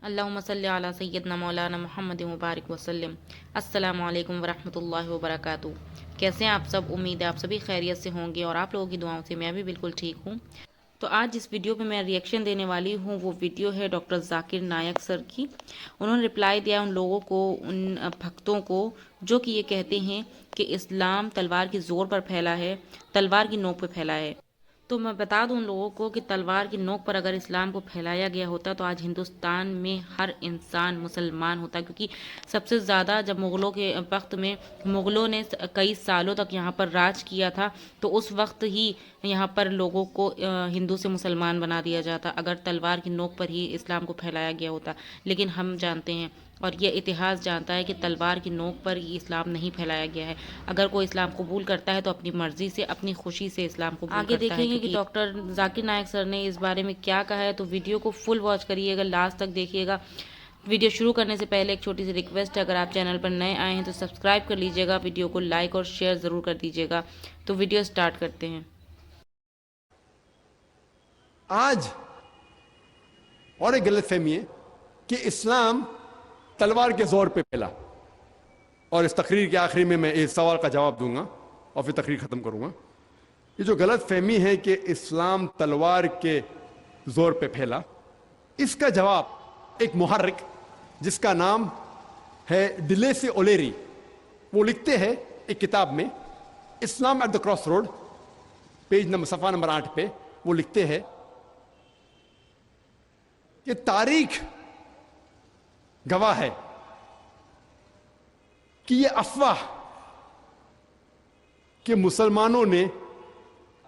اللہم صلی علی سیدنا مولانا محمد مبارک وسلم۔ السلام علیکم ورحمۃ اللہ وبرکاتہ۔ کیسے ہیں آپ سب؟ امید ہے آپ سبھی خیریت سے ہوں گے اور آپ لوگوں کی دعاؤں سے میں بھی بالکل ٹھیک ہوں۔ تو آج جس ویڈیو پہ میں ریئیکشن دینے والی ہوں وہ ویڈیو ہے ڈاکٹر ذاکر نائک سر کی۔ انہوں نے رپلائی دیا ان لوگوں کو، ان بھکتوں کو جو کہ یہ کہتے ہیں کہ اسلام تلوار کی زور پر پھیلا ہے، تلوار کی نوک پہ پھیلا ہے۔ تو میں بتا دوں ان لوگوں کو کہ تلوار کی نوک پر اگر اسلام کو پھیلایا گیا ہوتا تو آج ہندوستان میں ہر انسان مسلمان ہوتا، کیونکہ سب سے زیادہ جب مغلوں کے وقت میں مغلوں نے کئی سالوں تک یہاں پر راج کیا تھا تو اس وقت ہی یہاں پر لوگوں کو ہندو سے مسلمان بنا دیا جاتا اگر تلوار کی نوک پر ہی اسلام کو پھیلایا گیا ہوتا۔ لیکن ہم جانتے ہیں اور یہ اتہاس جانتا ہے کہ تلوار کی نوک پر یہ اسلام نہیں پھیلایا گیا ہے۔ اگر کوئی اسلام قبول کرتا ہے تو اپنی مرضی سے، اپنی خوشی سے اسلام قبول کرتا ہے۔ آگے دیکھیں گے کہ ڈاکٹر ذاکر نائک سر نے اس بارے میں کیا کہا ہے، تو ویڈیو کو فل واچ کریے گا، لاسٹ تک دیکھیے گا۔ ویڈیو شروع کرنے سے پہلے ایک چھوٹی سی ریکویسٹ ہے، اگر آپ چینل پر نئے آئے ہیں تو سبسکرائب کر لیجیے گا، ویڈیو کو لائک اور شیئر ضرور کر دیجیے گا۔ تو ویڈیو سٹارٹ کرتے ہیں۔ آج اور ایک غلط فہمی ہے کہ اسلام تلوار کے زور پہ پھیلا، اور اس تقریر کے آخری میں اس سوال کا جواب دوں گا اور پھر تقریر ختم کروں گا۔ یہ جو غلط فہمی ہے کہ اسلام تلوار کے زور پہ پھیلا، اس کا جواب ایک محرک جس کا نام ہے ڈیلیسی اولیری، وہ لکھتے ہیں ایک کتاب میں Islam at the cross road, page number صفحہ نمبر 8 پہ وہ لکھتے ہیں کہ تاریخ گواہ ہے کہ یہ افواہ کہ مسلمانوں نے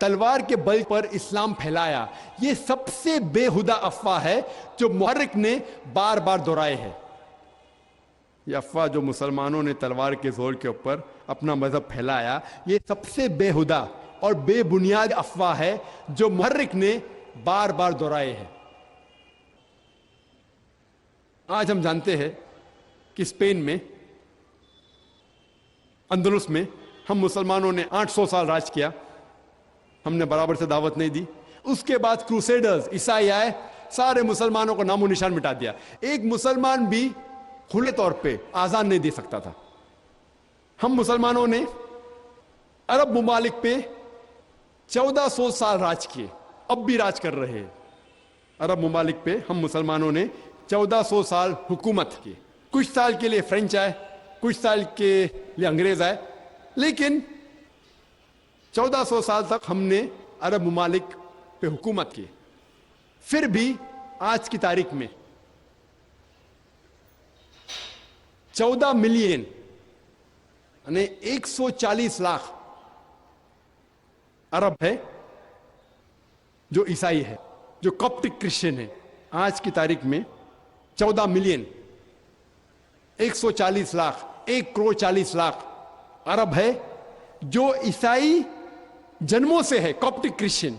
تلوار کے بل پر اسلام پھیلایا، یہ سب سے بےہودہ افواہ ہے جو محرک نے بار بار دہرائے ہے۔ یہ افواہ جو مسلمانوں نے تلوار کے زور کے اوپر اپنا مذہب پھیلایا، یہ سب سے بےہودہ اور بے بنیاد افواہ ہے جو محرک نے بار بار دہرائے ہے۔ آج ہم جانتے ہیں کہ اسپین میں، اندلس میں ہم مسلمانوں نے 800 سال راج کیا، ہم نے برابر سے دعوت نہیں دی۔ اس کے بعد کروسیڈرز عیسائی آئے، سارے مسلمانوں کو نام و نشان مٹا دیا، ایک مسلمان بھی کھلے طور پہ آزان نہیں دے سکتا تھا۔ ہم مسلمانوں نے عرب ممالک پہ 1400 سال راج کیے، اب بھی راج کر رہے ہیں۔ عرب ممالک پہ ہم مسلمانوں نے 1400 سال حکومت کی، کچھ سال کے لیے فرینچ آئے، کچھ سال کے لیے انگریز آئے، لیکن 1400 سال تک ہم نے عرب ممالک پہ حکومت کی۔ پھر بھی آج کی تاریخ میں 14 ملین یعنی 140 لاکھ عرب ہے جو عیسائی ہے، جو کاپٹک کرسچن ہے۔ آج کی تاریخ میں 14 ملین 140 لاکھ 1 کروڑ 40 لاکھ عرب ہے جو عیسائی جنموں سے ہے، کاپٹک کرسچن۔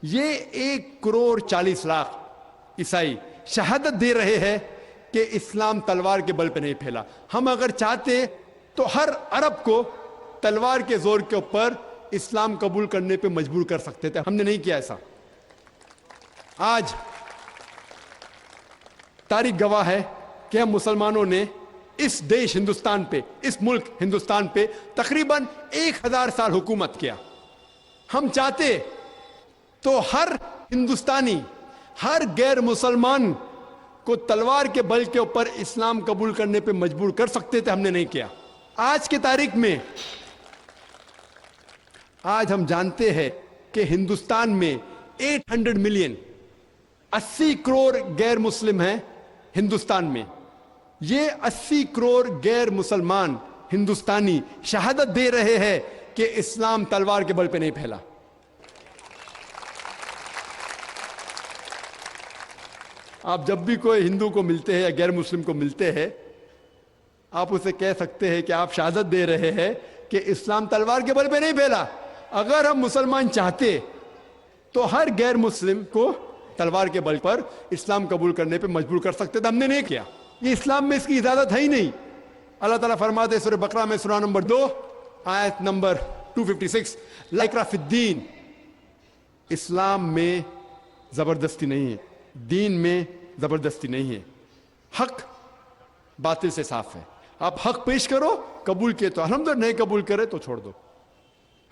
یہ 1 کروڑ 40 لاکھ عیسائی شہادت دے رہے ہیں کہ اسلام تلوار کے بل پہ نہیں پھیلا۔ ہم اگر چاہتے تو ہر عرب کو تلوار کے زور کے اوپر اسلام قبول کرنے پہ مجبور کر سکتے تھے، ہم نے نہیں کیا ایسا۔ آج تاریخ گواہ ہے کہ ہم مسلمانوں نے اس دیش ہندوستان پہ، اس ملک ہندوستان پہ تقریباً 1000 سال حکومت کیا۔ ہم چاہتے تو ہر ہندوستانی، ہر غیر مسلمان کو تلوار کے بل کے اوپر اسلام قبول کرنے پہ مجبور کر سکتے تھے، ہم نے نہیں کیا۔ آج کی تاریخ میں آج ہم جانتے ہیں کہ ہندوستان میں 800 ملین 80 کروڑ غیر مسلم ہیں ہندوستان میں۔ یہ 80 کروڑ غیر مسلمان ہندوستانی شہادت دے رہے ہیں کہ اسلام تلوار کے بل پہ نہیں پھیلا۔ آپ جب بھی کوئی ہندو کو ملتے ہیں یا غیر مسلم کو ملتے ہیں، آپ اسے کہہ سکتے ہیں کہ آپ شہادت دے رہے ہیں کہ اسلام تلوار کے بل پہ نہیں پھیلا۔ اگر ہم مسلمان چاہتے تو ہر غیر مسلم کو تلوار کے بل پر اسلام قبول کرنے پہ مجبور کر سکتے تھے، ہم نے نہیں کیا۔ یہ اسلام میں اس کی اجازت ہے ہی نہیں۔ اللہ تعالیٰ فرماتے ہیں سورہ بقرہ میں سورہ نمبر 2 آیت نمبر 256، لا اکراہ فی الدین، اسلام میں زبردستی نہیں ہے، دین میں زبردستی نہیں ہے۔ हक बातिल से साफ है। आप हक पेश करो, कबूल किए तो अल्हम्दुलिल्लाह, नहीं कबूल करे तो छोड़ दो।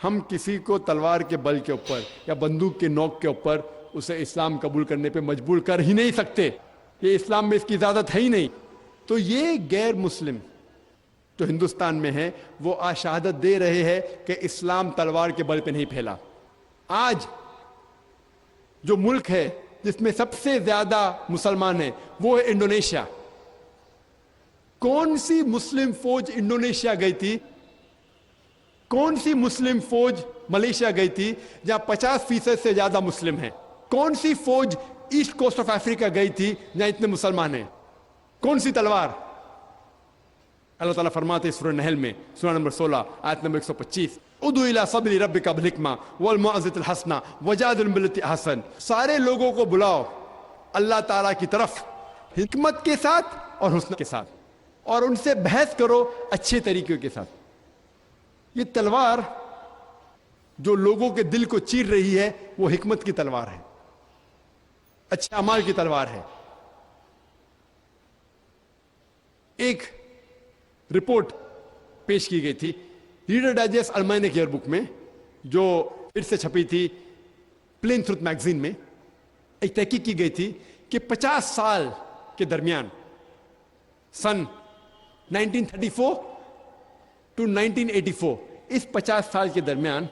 हम किसी को तलवार के बल के ऊपर या बंदूक के नोक के ऊपर उसे इस्लाम कबूल करने पे मजबूर कर ही नहीं सकते। ये इस्लाम में इसकी इजाजत है ही नहीं। तो ये गैर मुस्लिम जो हिंदुस्तान में है वो आज शहादत दे रहे हैं कि इस्लाम तलवार के बल पे नहीं फैला। आज जो मुल्क है जिसमें सबसे ज्यादा मुसलमान है वो है इंडोनेशिया। कौन सी मुस्लिम फौज इंडोनेशिया गई थी, कौन सी मुस्लिम फौज मलेशिया गई थी जहां 50% से ज्यादा मुस्लिम हैं? कौन सी फौज ईस्ट कोस्ट ऑफ अफ्रीका गई थी जहां इतने मुसलमान हैं? कौन सी तलवार? अल्लाह ताला फरमाते हैं सूरह नहल में, सूरह नंबर 16 आयत नंबर 125, उदु इला सबली रब्बिका बिल हिकमा वल मौइज़तिल हसना वजादिल बिल्लती अहसन। सारे लोगों को बुलाओ अल्लाह ताला की तरफ हिकमत के साथ और हुस्न के साथ, और उनसे बहस करो अच्छे तरीके के साथ। ये तलवार जो लोगों के दिल को चीर रही है वो हिकमत की तलवार है, अच्छे अमाल की तलवार है। एक रिपोर्ट पेश की गई थी रीडर डाइजेस्ट अलमाइनिक ईयर बुक में, जो फिर से छपी थी प्लेन ट्रुथ मैगजीन में। एक तहकीक की गई थी कि 50 साल के दरमियान, सन 1934 टू 1984, इस 50 साल के दरमियान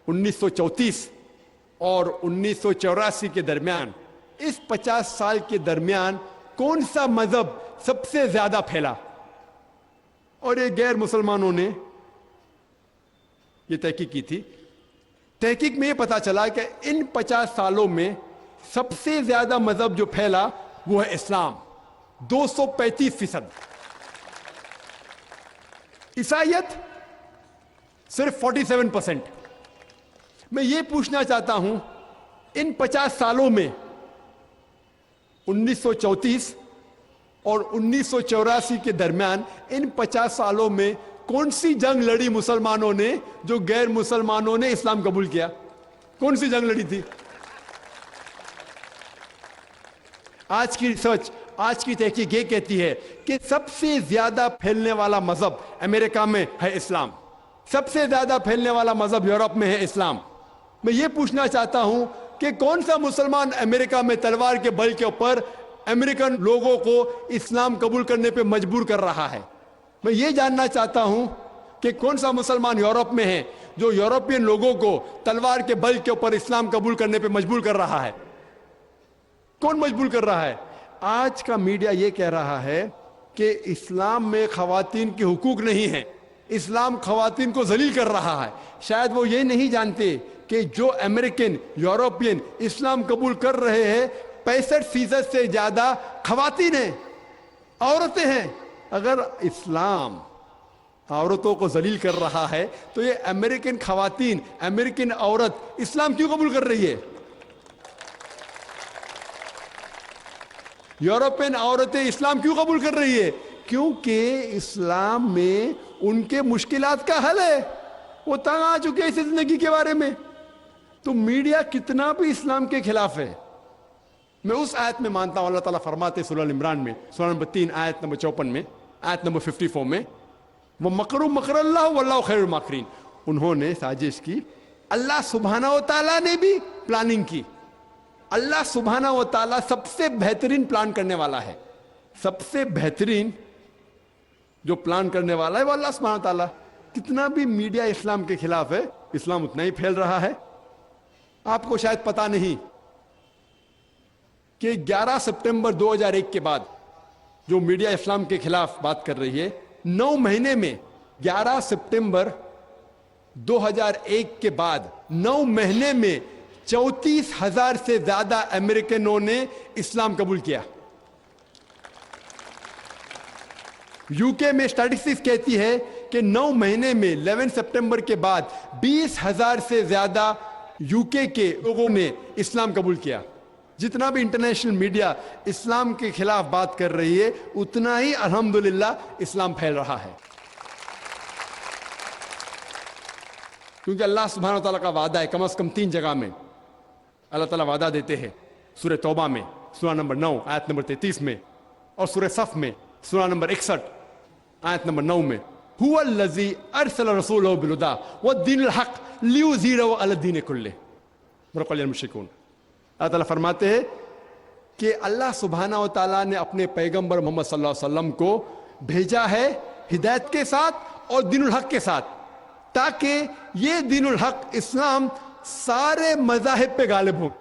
1934 और 1984 के दरमियान, इस 50 साल के दरमियान कौन सा मजहब सबसे ज्यादा फैला? और ये गैर मुसलमानों ने ये तहकीक की थी। तहकीक में ये पता चला कि इन 50 सालों में सबसे ज्यादा मजहब जो फैला वो है इस्लाम, 235%। ईसाईयत सिर्फ 47%। मैं ये पूछना चाहता हूं, इन 50 सालों में 1934 और 1984 के दरमियान, इन 50 सालों में कौन सी जंग लड़ी मुसलमानों ने जो गैर मुसलमानों ने इस्लाम कबूल किया? कौन सी जंग लड़ी थी? आज की रिसर्च, आज की तहकीक ये कहती है कि सबसे ज्यादा फैलने वाला मजहब अमेरिका में है इस्लाम, सबसे ज्यादा फैलने वाला मजहब यूरोप में है इस्लाम। मैं ये पूछना चाहता हूं कि कौन सा मुसलमान अमेरिका में तलवार के बल के ऊपर अमेरिकन लोगों को इस्लाम कबूल करने पे मजबूर कर रहा है? मैं ये जानना चाहता हूं कि कौन सा मुसलमान यूरोप में है जो यूरोपियन लोगों को तलवार के बल के ऊपर इस्लाम कबूल करने पे मजबूर कर रहा है? कौन मजबूर कर रहा है? आज का मीडिया ये कह रहा है कि इस्लाम में खवातीन के हुकूक नहीं है, इस्लाम खवातीन को जलील कर रहा है। शायद वो ये नहीं जानते कि जो अमेरिकन, यूरोपियन इस्लाम कबूल कर रहे हैं 65% से ज्यादा खवातीन हैं, औरतें हैं। अगर इस्लाम औरतों को जलील कर रहा है तो ये अमेरिकन खवातीन, अमेरिकन औरत इस्लाम क्यों कबूल कर रही है? यूरोपियन औरतें इस्लाम क्यों कबूल कर रही है? क्योंकि इस्लाम में उनके मुश्किलात का हल है, वो तंग आ चुके हैं इस जिंदगी के बारे में। तो मीडिया कितना भी इस्लाम के खिलाफ है। मैं उस आयत में मानता हूं, अल्लाह ताला फरमाते सूरह इमरान में, सूरह नंबर 3 आयत नंबर 54 में, आयत नंबर 54 में, वो मकरू मकरल्लाह वल्लाहु खैरुल माकिरीन। उन्होंने साजिश की, अल्लाह सुब्हानहू व तआला ने भी प्लानिंग की। अल्लाह सुब्हानहू व तआला सबसे बेहतरीन प्लान करने वाला है। सबसे बेहतरीन जो प्लान करने वाला है वो अल्लाह सुब्हानहू व तआला। कितना भी मीडिया इस्लाम के खिलाफ है, इस्लाम उतना ही फैल रहा है। आपको शायद पता नहीं कि 11 सितंबर 2001 के बाद जो मीडिया इस्लाम के खिलाफ बात कर रही है, 9 महीने में, 11 सितंबर 2001 के बाद 9 महीने में 34,000 से ज्यादा अमेरिकनों ने इस्लाम कबूल किया। यूके में स्टैटिस्टिक्स कहती है कि 9 महीने में 11 सितंबर के बाद 20,000 से ज्यादा यूके के लोगों ने इस्लाम कबूल किया। जितना भी इंटरनेशनल मीडिया इस्लाम के खिलाफ बात कर रही है, उतना ही अल्हम्दुलिल्लाह इस्लाम फैल रहा है। क्योंकि अल्लाह सुब्हानहू व तआला का वादा है, कम से कम 3 जगह में अल्लाह ताला वादा देते हैं। सूरह तौबा में, सूरह नंबर 9 आयत नंबर 33 में, और सूरह सफ में सूरा नंबर 61 आयत नंबर 9 में हुवल्लज़ी अरसल रसूलहु बिलहुदा वद्दीनिल हक़ लियुज़हिरहु अलद्दीन कुल्लिह वलौ मुश्रिकून। अल्लाह ताला फरमाते हैं कि अल्लाह सुब्हानहू व तआला ने अपने पैगंबर मोहम्मद सल्लल्लाहु अलैहि वसल्लम को भेजा है हिदायत के साथ और दीनुल हक के साथ, ताकि ये दीनुल हक इस्लाम सारे मज़ाहिब पे गालिब हो।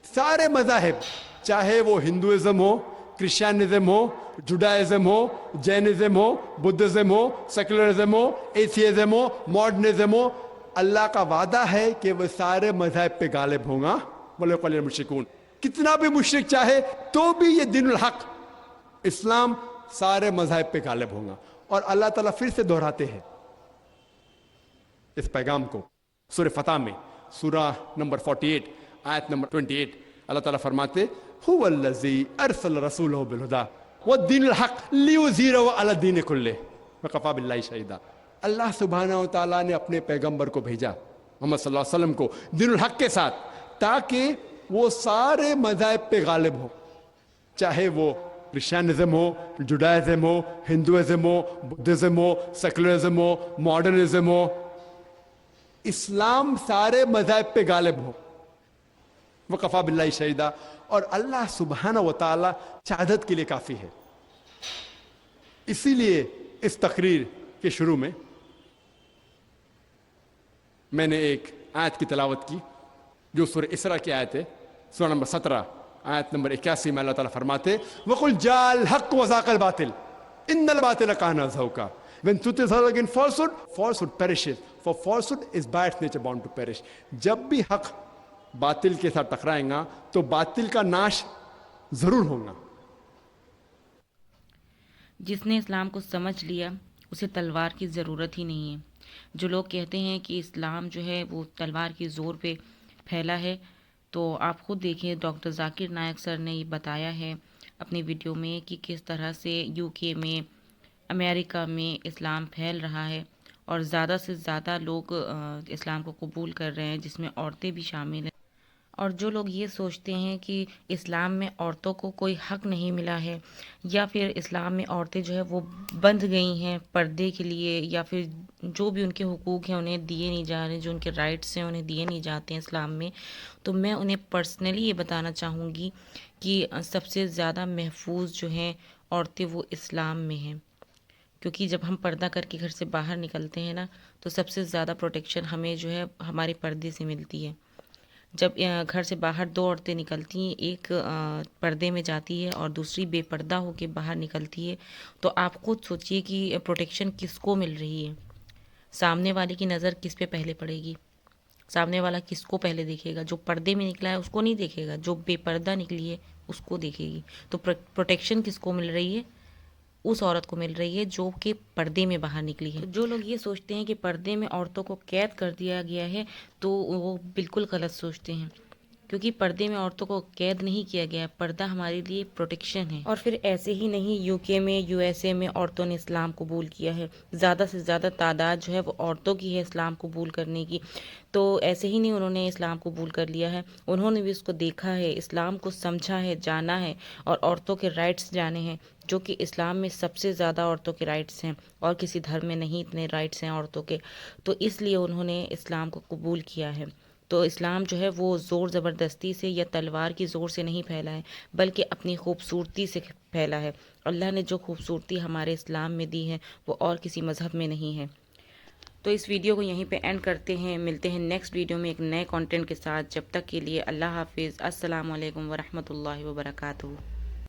सारे मज़ाहिब, चाहे वो हिंदुइज्म हो, क्रिश्चियनिज्म हो, जुडाइज्म हो, जैनिज्म हो, बुद्धिज्म हो, सेकुलरिज्म हो, एथियज्म हो, मॉडर्निज्म हो, अल्लाह का वादा है कि वह सारे मज़ाहिब पे गालिब होगा। बोले कल मुश्रिकून, कितना भी मुश्रिक चाहे तो भी ये दीनुल हक इस्लाम सारे मज़ाहिब पे गालिब होगा। और अल्लाह ताला फिर से दोहराते हैं इस पैगाम को सूरह फतह में सूरा नंबर 48 आयत नंबर 28। अल्लाह ताला फरमाते हुवल्लज़ी अरसल रसूलहु बिलहुदा वद्दीनिल हक़ लियुज़हिरहु अलद्दीन कुल्लिह वकफ़ा बिल्लाहि शहीदा। अल्लाह सुब्हानहू व तआला ने अपने पैगंबर को भेजा मोहम्मद सल्लल्लाहु अलैहि वसल्लम को दीनुल हक़ के साथ, ताकि वो सारे मज़ाहिब पे गालिब हो, चाहे वो क्रिश्चियनिज्म हो, जुडाइज्म हो, हिंदुइज्म हो, बुद्धिज्म हो, सेकुलरिज्म हो, मॉडर्निज्म हो, इस्लाम सारे मज़ाहिब पे गालिब हो। वकफ़ा बिल्लाहि शहीदा। और अल्लाह सुब्हानहू व तआला शहादत के लिए काफ़ी है। इसीलिए इस तकरीर के शुरू में मैंने एक आयत की तिलावत की जो सूरह इसरा की आयत है, सूरा नंबर 17 आयत नंबर 81 में अल्लाह ताला फरमाते वक़ुल जाअल हक़्क़ु व ज़ाक़ल बातिल इन्नल बातिल काना ज़हूक़ा। When truth is heard against falsehood, falsehood perishes. For falsehood is by its nature bound to perish. जब भी हक बातिल के साथ टकराएगा तो बातिल का नाश जरूर होगा। जिसने इस्लाम को समझ लिया उसे तलवार की ज़रूरत ही नहीं है। जो लोग कहते हैं कि इस्लाम जो है वो तलवार की ज़ोर पे फैला है, तो आप खुद देखिए डॉक्टर जाकिर नायक सर ने ये बताया है अपनी वीडियो में कि किस तरह से यूके में, अमेरिका में इस्लाम फैल रहा है और ज़्यादा से ज़्यादा लोग इस्लाम को कबूल कर रहे हैं, जिसमें औरतें भी शामिल हैं। और जो लोग ये सोचते हैं कि इस्लाम में औरतों को कोई हक़ नहीं मिला है या फिर इस्लाम में औरतें जो है वो बंध गई हैं पर्दे के लिए, या फिर जो भी उनके हुकूक हैं उन्हें दिए नहीं जा रहे, जो उनके राइट्स हैं उन्हें दिए नहीं जाते हैं इस्लाम में, तो मैं उन्हें पर्सनली ये बताना चाहूँगी कि सबसे ज़्यादा महफूज जो हैं औरतें वो इस्लाम में हैं। क्योंकि जब हम पर्दा करके घर से बाहर निकलते हैं ना, तो सबसे ज़्यादा प्रोटेक्शन हमें जो है हमारे पर्दे से मिलती है। जब घर से बाहर दो औरतें निकलती हैं, एक पर्दे में जाती है और दूसरी बेपर्दा होकर बाहर निकलती है, तो आप खुद सोचिए कि प्रोटेक्शन किसको मिल रही है। सामने वाले की नज़र किस पे पहले पड़ेगी? सामने वाला किसको पहले देखेगा? जो पर्दे में निकला है उसको नहीं देखेगा, जो बेपर्दा निकली है उसको देखेगी। तो प्रोटेक्शन किसको मिल रही है? उस औरत को मिल रही है जो कि पर्दे में बाहर निकली है। जो लोग ये सोचते हैं कि पर्दे में औरतों को कैद कर दिया गया है, तो वो बिल्कुल गलत सोचते हैं, क्योंकि पर्दे में औरतों को कैद नहीं किया गया है। पर्दा हमारे लिए प्रोटेक्शन है। और फिर ऐसे ही नहीं यूके में, यूएसए में औरतों ने इस्लाम कबूल किया है। ज़्यादा से ज़्यादा तादाद जो है वो औरतों की है इस्लाम कबूल करने की। तो ऐसे ही नहीं उन्होंने इस्लाम कबूल कर लिया है, उन्होंने भी उसको देखा है, इस्लाम को समझा है, जाना है और औरतों के राइट्स जाने हैं, जो कि इस्लाम में सबसे ज़्यादा औरतों के राइट्स हैं और किसी धर्म में नहीं इतने राइट्स हैं औरतों के। तो इसलिए उन्होंने इस्लाम को कबूल किया है। तो इस्लाम जो है वो ज़ोर ज़बरदस्ती से या तलवार की ज़ोर से नहीं फैला है, बल्कि अपनी खूबसूरती से फैला है। अल्लाह ने जो खूबसूरती हमारे इस्लाम में दी है वो और किसी मज़हब में नहीं है। तो इस वीडियो को यहीं पे एंड करते हैं। मिलते हैं नेक्स्ट वीडियो में एक नए कंटेंट के साथ। जब तक के लिए अल्लाह हाफिज़। अस्सलामु अलैकुम वरहमतुल्लाहि वबरकातुहू।